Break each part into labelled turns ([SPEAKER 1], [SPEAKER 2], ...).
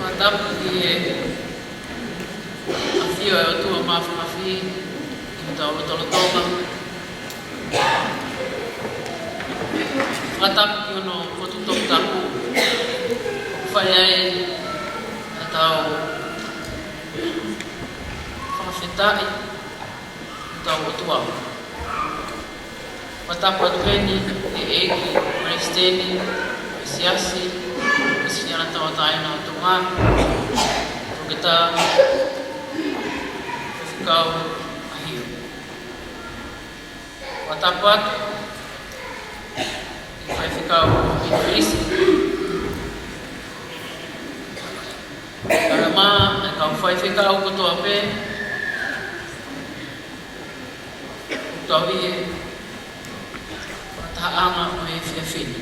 [SPEAKER 1] Matapu ki afio e o tua mafi ki tau tolotonga. Matapu ki ono kotutok taku whai ai a tau whawhetai tau o tua. Matapu atu heni e eki, maristeni, e siasi, e siniana tau ataina o tunga. Kita fikau ahio. Matapu atu i fikau intuisi. Karama e kau whai fikau kotoa pe tau i e wataanga o e whiawhini.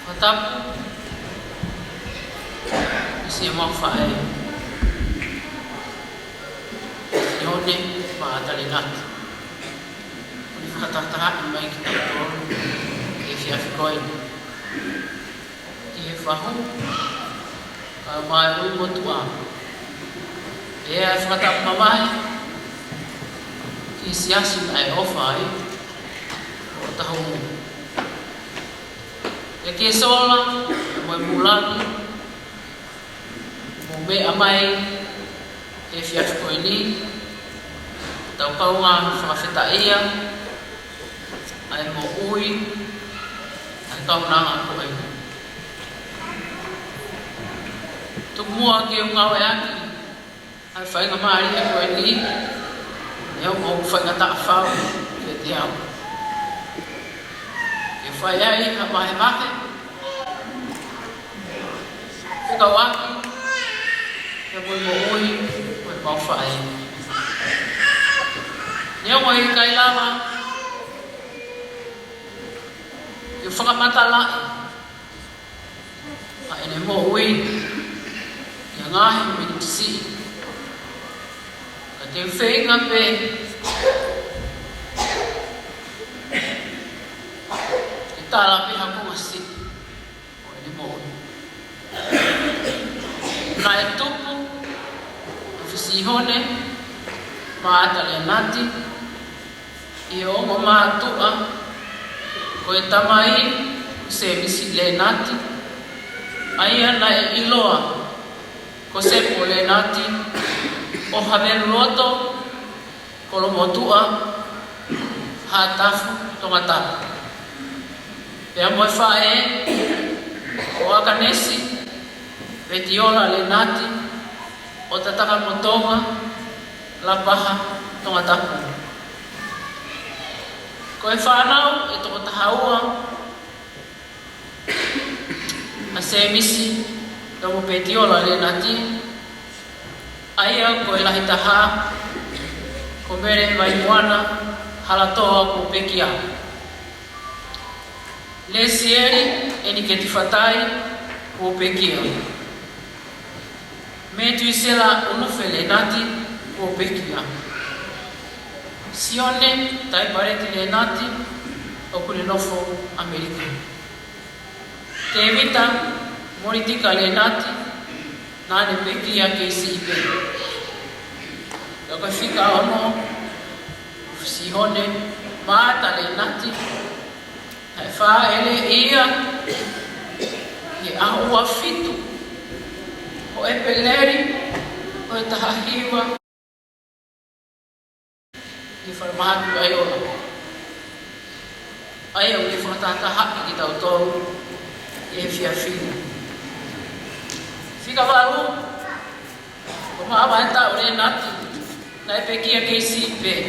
[SPEAKER 1] Matapu isi e mau whae i hone ma atari ngati. Kuni whakatataha i mai ki tau tōru e whiawhikoeni. Ki he whahu ka mai ui motua. E a whakatapu mamae ki siasi na e ofai o tahu. E ke sola mo e mulani me amai e whiawhikoeni tau kaunga whakawhetaia ai mo ui ai kaunanga koe. Tuk mua ki o ngau e aki ai whainga maari e koe ni e o mau whainga ta whau e te au. E whai ai ha mahe mahe whikau aki e moi mo ui, moi mau whae. Nea moi kai lava, i whakamata lai, a ene mo ui, i a ngahi me ni tisi. Ka te whenga pe, i tāla pe hakunga si, o ene mo ui. Ka e tupu, si hone maata le nati i ongo mātua ko e tamai se misi le nati ai ana e iloa ko se po le nati o haveru roto ko lo motua hatafu tongatapa pea moe whae o akanesi petiola le nati o tataka motonga la paha tonga tapu. Ko e whanau e toko tahaua a se misi tomo petiola le nati aia ko e lahi taha ko mere mai moana halatoa ko pekia. Le sieri e ni ke tifatai ko pekia. Me tu isela unufe le nati o pekia. Sione tai pareti le nati o kule nofo Amerika. Te evita moritika le nati nane pekia ke si ipe. Loko fika ono sihone maata le nati hai wha ele ia i ahua fitu o e peleri, o e tahahiwa, i wharamahatu ai ora. Ai au i whanatataha ki tau tōru, e whiawhina. Whika waru, o maawa e tau re nati, na e pekia keisi pe.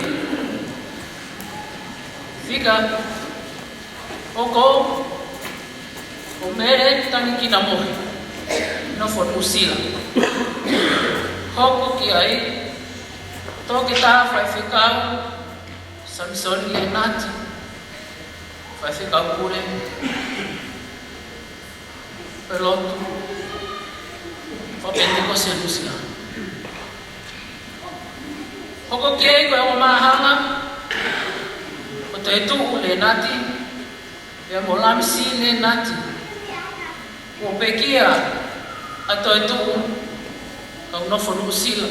[SPEAKER 1] Whika, o kou, o mere tangi ki na mohi. No for usila. Hoko ki ai, toki tā whai whikau, Samsoni le nati, whai whikau kure, pelotu, whapenteko se usila. Hoko ki ai koe o mahanga, o te tu le nati, e mo lamisi le nati, o pekia ato tu kau no fonu sila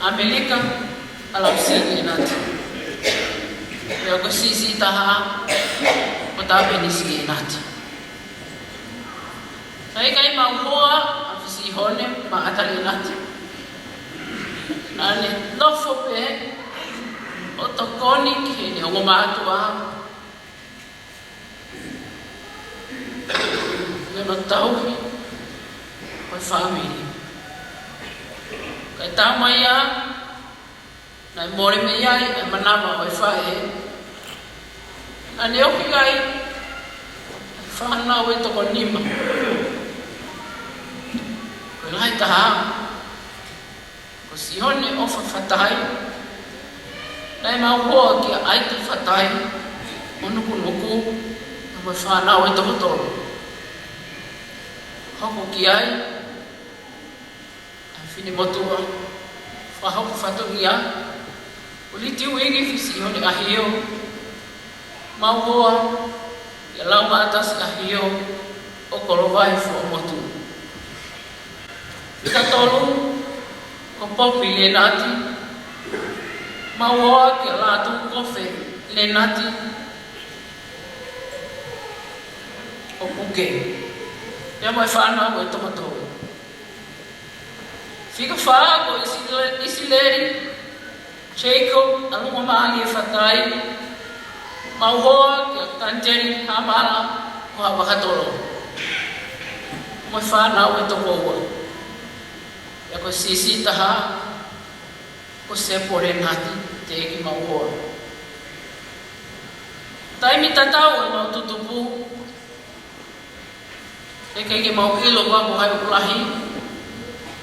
[SPEAKER 1] Amerika ala sini nat ya ko sisi taha patabe ni sini nat sai kai mau hoa afisi hone ma atali nat nane no fope o to koni ki ni o ma tua no tau o family kai tamaya na more me ai manama o fa ane o kai fa na o to konima ko lai ta ko si hone o fa fatai dai ma ho ki ai ta fatai onu ku nuku o fa na o to to ho ki ai fini motua fa ho fa to ia uli tiu igi fisi hone ahio mau hoa ya lau atas ahio o kolovai fo motu kita tolu ko popi le nati mau hoa ke la tu kofe le nati o puke ya mai fa na o tomato fica fa ko isileri Jacob alu mama ye fatai mau hoa ke tanjeri hamala ko abakatolo mo fa na o to ko ya ko sisi taha ko se pore nati te ki mau hoa tai mi tatau no tutupu e ke mau ilo ba mo hai ulahi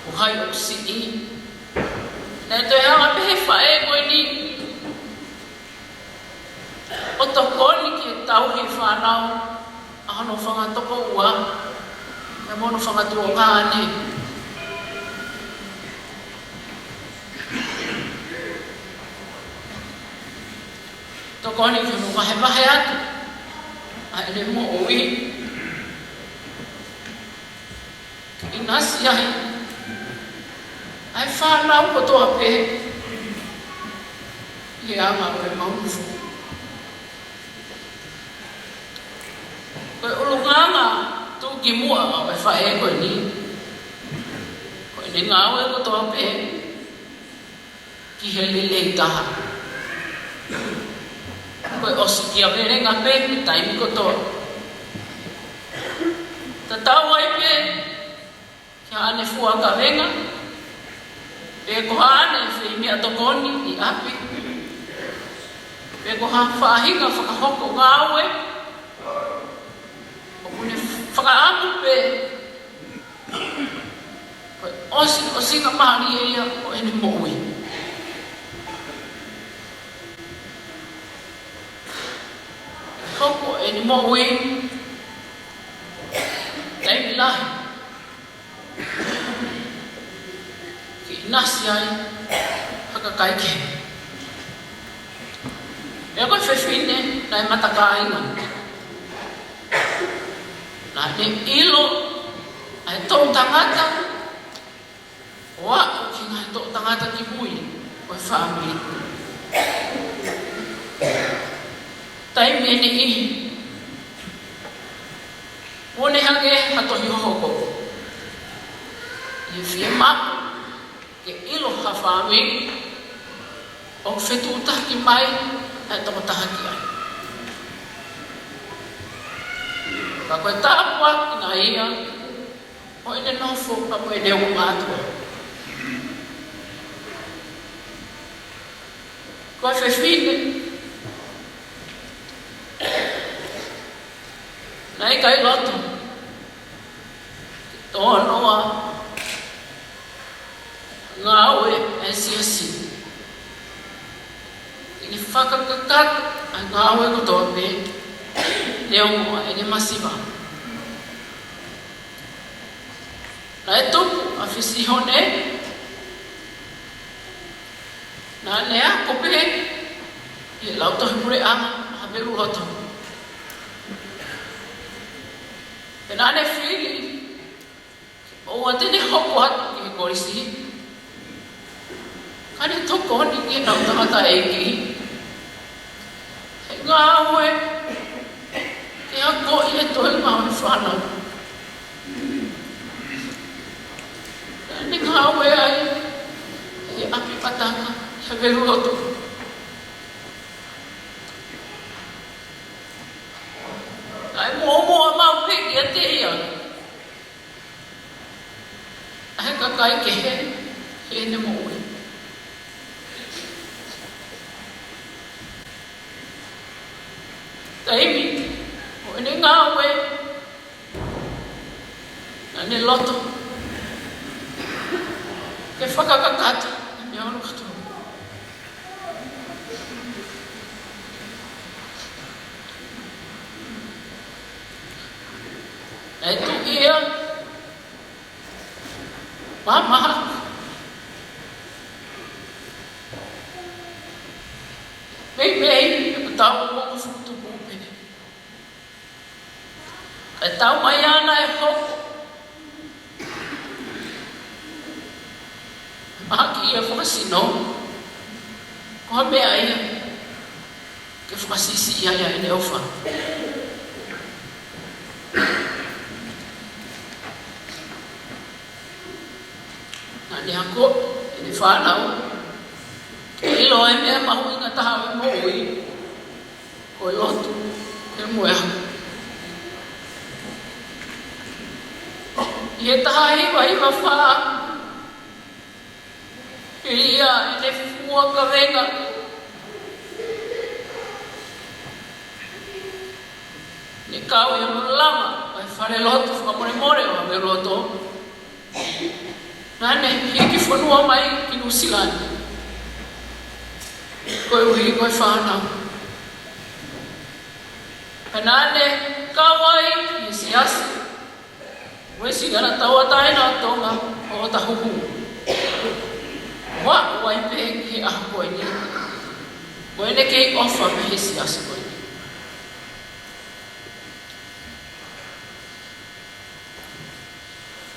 [SPEAKER 1] o hai o si na to ya ma pe fa e ko ni o to ko ni ki tau hi fa na a no fa nga to ko wa e mo no fa nga to nga ni to ko ni ki no ma he ba he at a le mo o wi inasi ai ai fa na ko to ape ye ama ko mau fu ko ulunganga tu ki mua ai fa e ko ni ngau e ko to ape ki helele ta ko osiki ave ngape tai ko to tatawa pe ane fua ka venga e ko ane fe mi atokoni I api e ko ha fa hinga fa ka hoko ngawe o kune fa ka amu pe ko osi ka mani e ia o ene moui hoko ene moui dai bilahi ki nasi ai haka kai ke e ko fefine na matakai na ne ilo ai to tangata wa ki na to tangata ki mui ko family tai me ni I one hange hato hi hoko e firma que ilo hafami o fetu taki mai e to tahaki ai ka ko tapwa na ia o ene no fo ka mo ene o mato ko fe fine nai kai loto to noa ngawe asiasi ini fakakakat ngawe ko tope leo mo ene masiba na eto afisi hone na ne a kope e lauto hore ama haberu loto e na ne fili o atene hoko atu ki korisi. Kani toko ni ki nau tangata e ki. He ngā ue, ke ako i le toi ngā ue whanau. Ni ngā ue ai, he api pataka, he veru roto. Ai moa mau peki a te ia. He kakai ke he ne moe. Taimi, o ne ngā ue, na ne loto, ke whakakakata, me anu katu. E tu ia, mamaha, mei, e tau mo futu pupe. E tau mai ana e hoko. Maki ia whakasino, koha mea ia, ke whakasisi ia e leo wha. Nā ni hako, e ni whanau, ke ilo e mea mahu inga taha e moui, ko e lotu, e moe hako. I e taha hiwa wha, e ia e ne fua ka venga. Ne kau e mura lama, ai whare lotu whakamore more o me roto. Nane, hiki whanua mai ki Nusilani. Koe uhi, koe whanau. Nane, kawai, i si asi. Wesi gara taua taina tonga o tahuhu. Wa wai pe ke aha koe ni. Koe ne kei ofa me he si asi koe ni.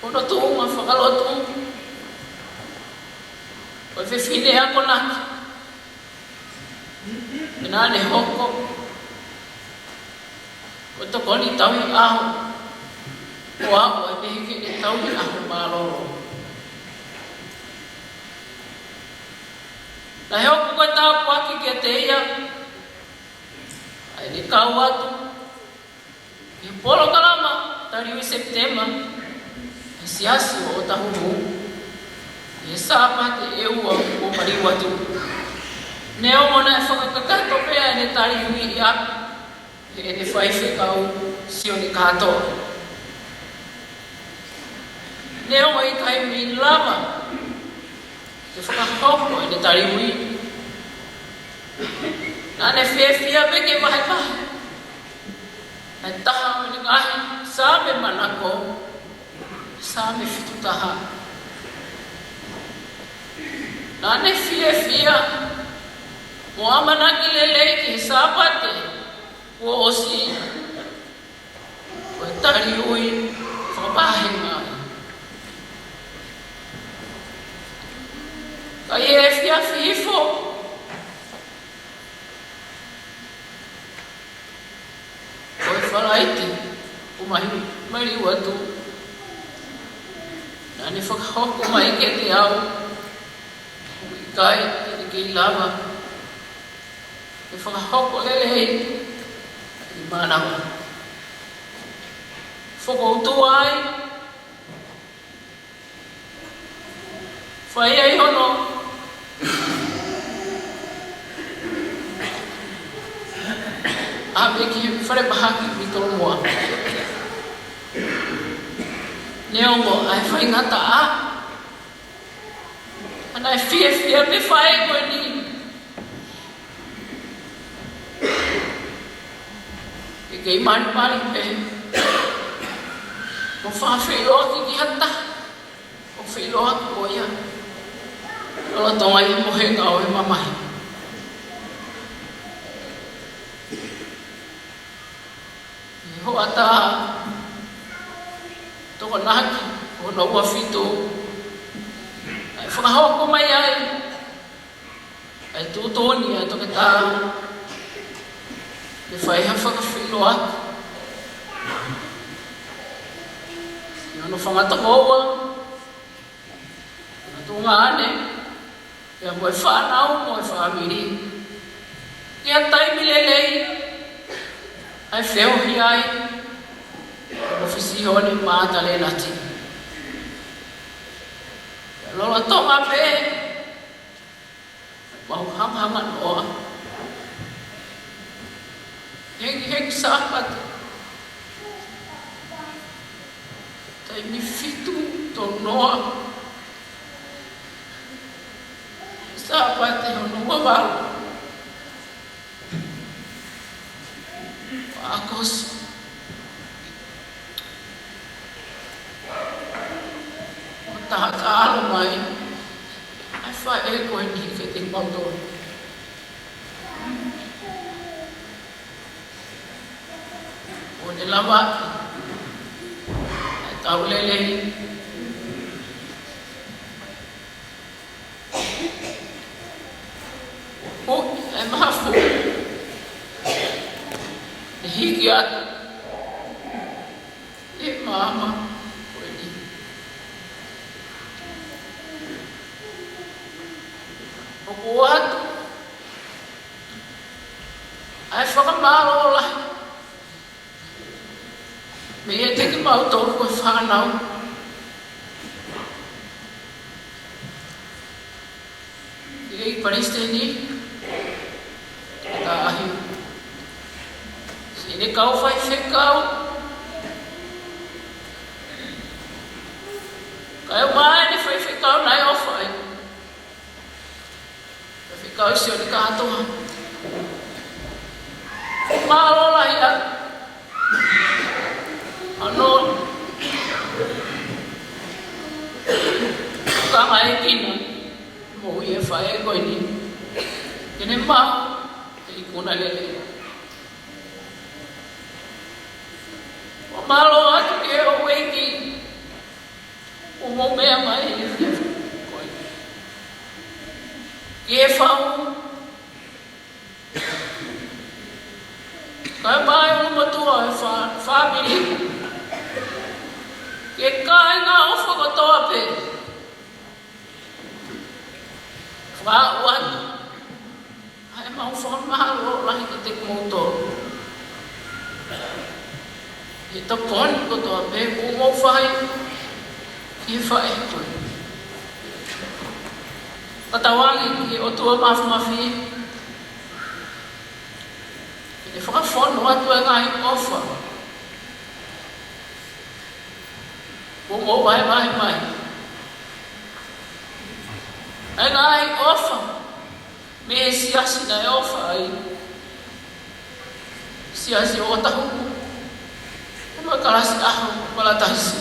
[SPEAKER 1] Kono tuunga whakalotu. Koe whiwhine ako naki. Nane hoko. Koe toko ni taui aho. Koa o e mehi ke tau ni aho māroro. Na heo ko koe tāu paki ke te ia. Ai ni kau atu. I polo kalama, tariu i Septema. I siasi o tahumu. I sāpa te eua o mariu atu. Neo mona e whakakakato pēa ne tariu i api. E ne whaiwhi kau sio ni kātoa. Neo mai kai mi lama. Te whakahoko e ne tariui. Nā ne whiawhia peke mahe mahe. E taha o ni ngahi sāme manako. Sāme whitutaha. Nā ne whiawhia. Mo amanaki lelei ki he sāpate. Ua osi. O e tariui. Whakapahe mai. Ka e whia whifo. Koe whalaiti, o mahi mari watu. Nā ne whakahoko mai ke te au. O i kai, e ki lava. E whakahoko lele hei. I mānawa. Whakoutu ai. Whai ai hono. Ape ki whare pahaki mi tolo moa. Neo mo, ai whai ngata a. Ana e whia me whae koe ni. E kei mani pe. Mo whawhiloa ki hata. Mo whiloa ki koia. Ola tonga i mo he ngau e mamahi. Ho ata toko naki o no ua fitu ai whakahoko mai ai tūtoni ai toke tā e whaiha whakawhilo atu i ono whangata koua na tūnga ane ia moe whanau moe whamiri ia taimi lelei ai wheohi ai ono whisione māta le nati lola tonga pe mau hang-hanga noa heng sahabat taimi fitu to noa sahabat ono wawal akos tahakalo mai ai fa e ko ni ke te pauto o de lava ai taulele o ai mafu higia e mama buat ai whakamaro la me e teki mau tōru koe whanau i ei Palestini ta ahi sine kau whai whekau kai mai ne whai whekau nai o whai kau isi o ni kātoa. Mārola ia. Ano. Kanga e kina. Mo i e whae e koe ni. Kene mā. E ikuna lele. O māro atu e o weki. O mo mea mai e whia. Ye whau. Kai mai o matua e whamiri. Ye kai ngā ofa katoa pe. Whau atu. Hai mau whamaharo lahi ka te kumoutoru. Ye ta poni katoa pe. Kumou whai. Ye whae koe. Katawangi ki o tua mafi e whakafono atu e ngai ofa o mo mai e ngai ofa me e siasi na e ofa ai siasi o tahu o makalasi aho malatahisi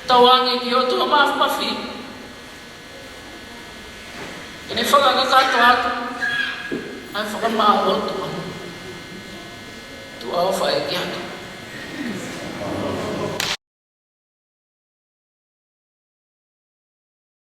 [SPEAKER 1] tawangi ki o tua mafi Kene whakakakato atu, ai whakamāo tua. Tua o whae ki atu.